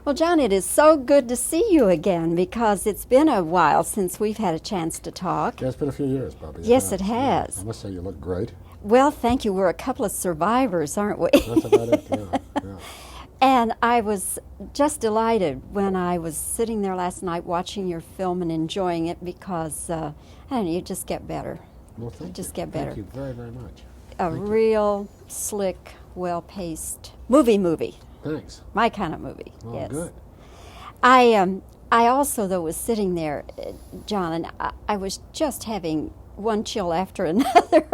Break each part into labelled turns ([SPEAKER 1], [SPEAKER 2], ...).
[SPEAKER 1] Well, John, it is so good to see you again because it's been a while since we've had a chance to talk.
[SPEAKER 2] Yeah, it's been a few years, Bobbie.
[SPEAKER 1] Yes, it
[SPEAKER 2] Yeah.
[SPEAKER 1] has.
[SPEAKER 2] I must say you look great.
[SPEAKER 1] Well, thank you. We're a couple of survivors, aren't we?
[SPEAKER 2] That's about it, yeah.
[SPEAKER 1] And I was just delighted when I was sitting there last night watching your film and enjoying it because, I don't know, you just get better.
[SPEAKER 2] Well, thank you.
[SPEAKER 1] Just get better.
[SPEAKER 2] Thank you very, very much.
[SPEAKER 1] A
[SPEAKER 2] Thank you.
[SPEAKER 1] real, slick, well-paced movie.
[SPEAKER 2] Thanks.
[SPEAKER 1] My kind of movie,
[SPEAKER 2] Well,
[SPEAKER 1] yes.
[SPEAKER 2] good.
[SPEAKER 1] I also, though, was sitting there, John, and I was just having one chill after another.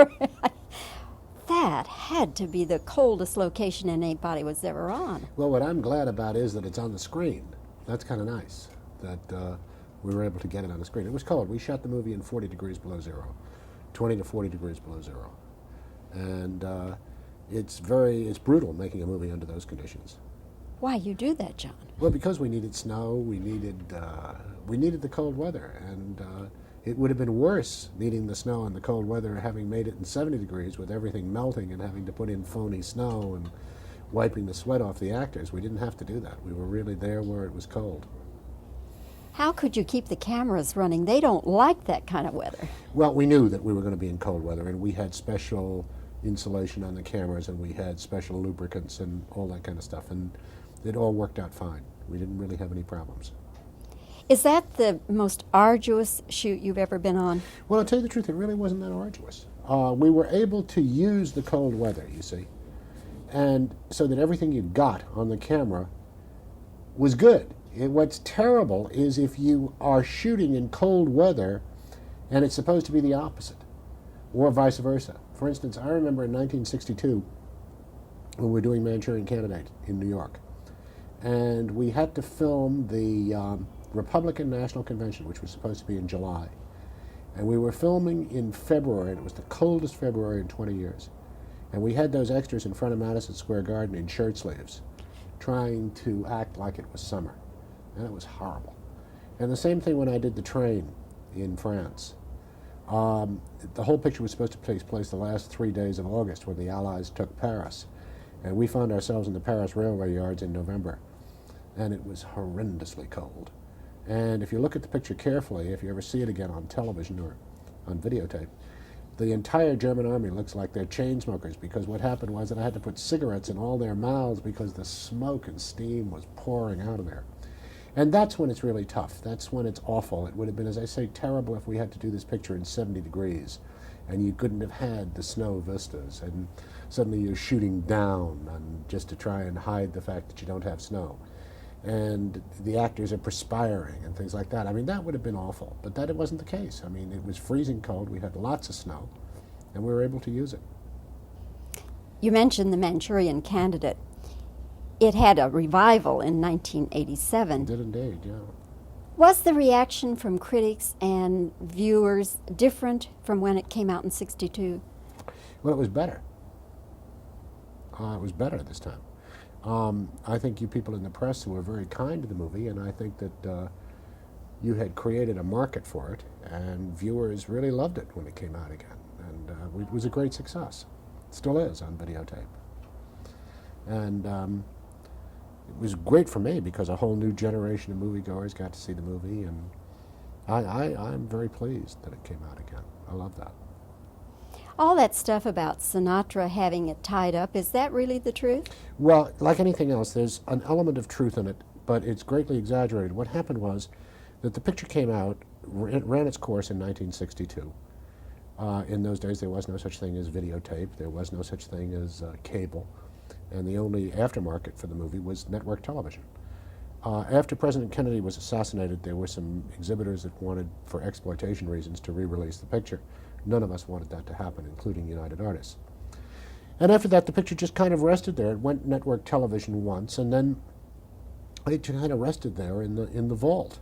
[SPEAKER 1] That had to be the coldest location anybody was ever on.
[SPEAKER 2] Well, what I'm glad about is that it's on the screen. That's kind of nice that we were able to get it on the screen. It was cold. We shot the movie in 40 degrees below zero, 20 to 40 degrees below zero. And it's brutal making a movie under those conditions.
[SPEAKER 1] Why you do that, John?
[SPEAKER 2] Well, because we needed snow, we needed the cold weather, and it would have been worse needing the snow and the cold weather, having made it in 70 degrees with everything melting and having to put in phony snow and wiping the sweat off the actors. We didn't have to do that. We were really there where it was cold.
[SPEAKER 1] How could you keep the cameras running? They don't like that kind of weather.
[SPEAKER 2] Well, we knew that we were going to be in cold weather, and we had special insulation on the cameras, and we had special lubricants and all that kind of stuff, and it all worked out fine. We didn't really have any problems.
[SPEAKER 1] Is that the most arduous shoot you've ever been on?
[SPEAKER 2] Well, I'll tell you the truth, it really wasn't that arduous. We were able to use the cold weather, you see, and so that everything you got on the camera was good. What's terrible is if you are shooting in cold weather and it's supposed to be the opposite, or vice versa. For instance, I remember in 1962 when we were doing Manchurian Candidate in New York, and we had to film the Republican National Convention, which was supposed to be in July. And we were filming in February, and it was the coldest February in 20 years. And we had those extras in front of Madison Square Garden in shirt sleeves, trying to act like it was summer. And it was horrible. And the same thing when I did The Train in France. The whole picture was supposed to take place the last 3 days of August when the Allies took Paris. And we found ourselves in the Paris railway yards in November. And it was horrendously cold. And if you look at the picture carefully, if you ever see it again on television or on videotape, the entire German army looks like they're chain smokers, because what happened was that I had to put cigarettes in all their mouths because the smoke and steam was pouring out of there. And that's when it's really tough. That's when it's awful. It would have been, as I say, terrible if we had to do this picture in 70 degrees and you couldn't have had the snow vistas, and suddenly you're shooting down and just to try and hide the fact that you don't have snow. And the actors are perspiring and things like that. I mean, that would have been awful, but that it wasn't the case. I mean, it was freezing cold, we had lots of snow, and we were able to use it.
[SPEAKER 1] You mentioned the Manchurian Candidate. It had a revival in 1987.
[SPEAKER 2] It did indeed, yeah.
[SPEAKER 1] Was the reaction from critics and viewers different from when it came out in '62?
[SPEAKER 2] Well, it was better. It was better this time. I think you people in the press were very kind to the movie, and I think that you had created a market for it, and viewers really loved it when it came out again. And it was a great success. It still is on videotape. And it was great for me because a whole new generation of moviegoers got to see the movie, and I'm very pleased that it came out again. I love that.
[SPEAKER 1] All that stuff about Sinatra having it tied up, is that really the truth?
[SPEAKER 2] Well, like anything else, there's an element of truth in it, but it's greatly exaggerated. What happened was that the picture came out, it ran its course in 1962. In those days, there was no such thing as videotape. There was no such thing as cable. And the only aftermarket for the movie was network television. After President Kennedy was assassinated, there were some exhibitors that wanted, for exploitation reasons, to re-release the picture. None of us wanted that to happen, including United Artists. And after that, the picture just kind of rested there. It went network television once, and then it kind of rested there in the vault.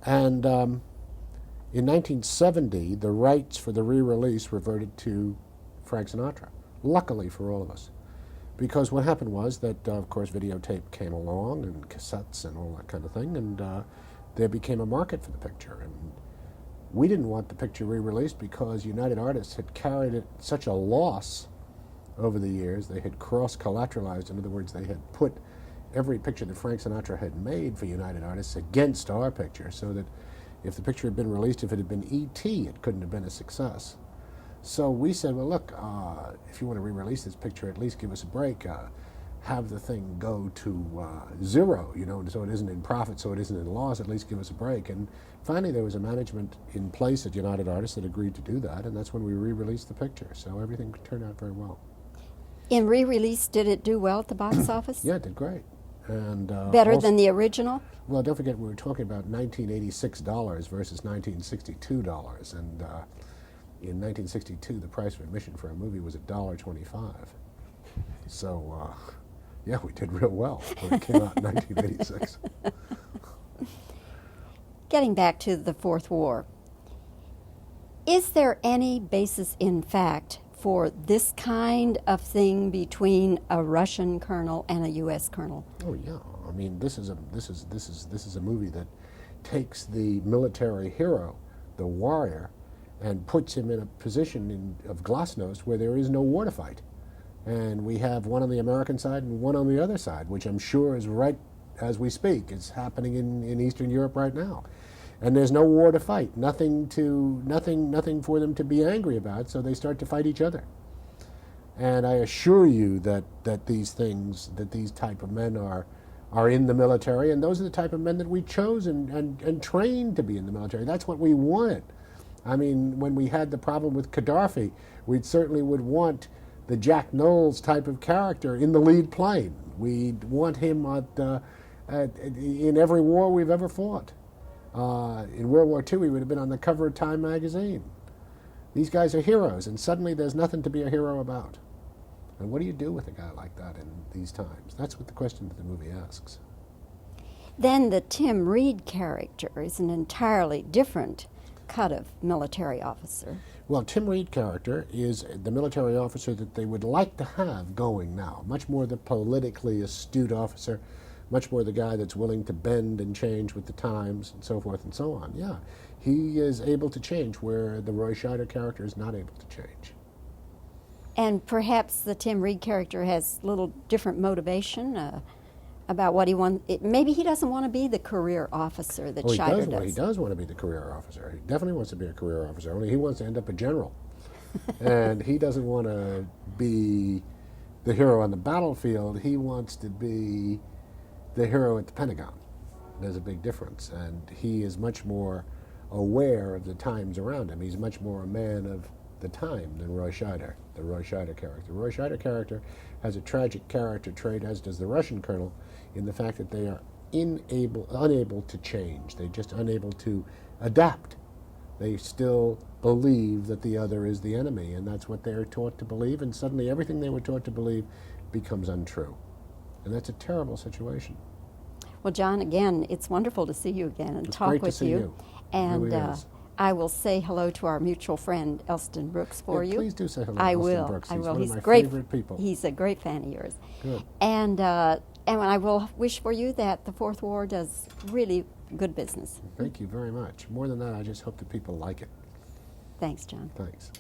[SPEAKER 2] And in 1970, the rights for the re-release reverted to Frank Sinatra, luckily for all of us. Because what happened was that, of course, videotape came along, and cassettes and all that kind of thing, and there became a market for the picture. And we didn't want the picture re-released because United Artists had carried it such a loss over the years. They had cross-collateralized. In other words, they had put every picture that Frank Sinatra had made for United Artists against our picture, so that if the picture had been released, if it had been E.T., it couldn't have been a success. So we said, well, look, if you want to re-release this picture, at least give us a break. Have the thing go to zero, so it isn't in profit, so it isn't in loss, at least give us a break. And finally there was a management in place at United Artists that agreed to do that, and that's when we re-released the picture. So everything turned out very well.
[SPEAKER 1] In re-release, did it do well at the box office?
[SPEAKER 2] Yeah, it did great. And
[SPEAKER 1] better than the original?
[SPEAKER 2] Well, don't forget we were talking about $1986 versus $1962, and in 1962 the price of admission for a movie was $1.25. So, yeah, we did real well when it came out in 1986.
[SPEAKER 1] Getting back to the Fourth War, is there any basis in fact for this kind of thing between a Russian colonel and a U.S. colonel?
[SPEAKER 2] Oh yeah, I mean this is a movie that takes the military hero, the warrior, and puts him in a position of glasnost where there is no war to fight. And we have one on the American side and one on the other side, which I'm sure is right as we speak. It's happening in Eastern Europe right now. And there's no war to fight, nothing for them to be angry about, so they start to fight each other. And I assure you that these type of men are in the military, and those are the type of men that we chose and trained to be in the military. That's what we wanted. I mean, when we had the problem with Gaddafi, we certainly would want the Jack Knowles type of character in the lead plane. We'd want him in every war we've ever fought. In World War II, he would have been on the cover of Time magazine. These guys are heroes, and suddenly there's nothing to be a hero about. And what do you do with a guy like that in these times? That's what the question that the movie asks.
[SPEAKER 1] Then the Tim Reed character is an entirely different cut of military officer.
[SPEAKER 2] Well, Tim Reed character is the military officer that they would like to have going now. Much more the politically astute officer, much more the guy that's willing to bend and change with the times and so forth and so on. Yeah, he is able to change where the Roy Scheider character is not able to change.
[SPEAKER 1] And perhaps the Tim Reed character has a little different motivation about what he wants. Maybe he doesn't want to be the career officer that Scheider does.
[SPEAKER 2] He does want to be the career officer. He definitely wants to be a career officer, only he wants to end up a general. And he doesn't want to be the hero on the battlefield. He wants to be the hero at the Pentagon. There's a big difference. And he is much more aware of the times around him. He's much more a man of the time than Roy Scheider, the Roy Scheider character. The Roy Scheider character has a tragic character trait, as does the Russian colonel, in the fact that they are unable to change. They're just unable to adapt. They still believe that the other is the enemy, and that's what they're taught to believe, and suddenly everything they were taught to believe becomes untrue. And that's a terrible situation.
[SPEAKER 1] Well, John, again, it's wonderful to see you again and talk with you.
[SPEAKER 2] It's great to see you.
[SPEAKER 1] And
[SPEAKER 2] It really is.
[SPEAKER 1] I will say hello to our mutual friend, Elston Brooks, for you.
[SPEAKER 2] Please do say hello to
[SPEAKER 1] I
[SPEAKER 2] Elston
[SPEAKER 1] will.
[SPEAKER 2] Brooks.
[SPEAKER 1] I
[SPEAKER 2] He's
[SPEAKER 1] will.
[SPEAKER 2] one
[SPEAKER 1] He's
[SPEAKER 2] of my
[SPEAKER 1] great.
[SPEAKER 2] favorite people.
[SPEAKER 1] He's a great fan of yours.
[SPEAKER 2] Good.
[SPEAKER 1] And I will wish for you that the Fourth War does really good business.
[SPEAKER 2] Thank you very much. More than that, I just hope that people like it.
[SPEAKER 1] Thanks, John.
[SPEAKER 2] Thanks.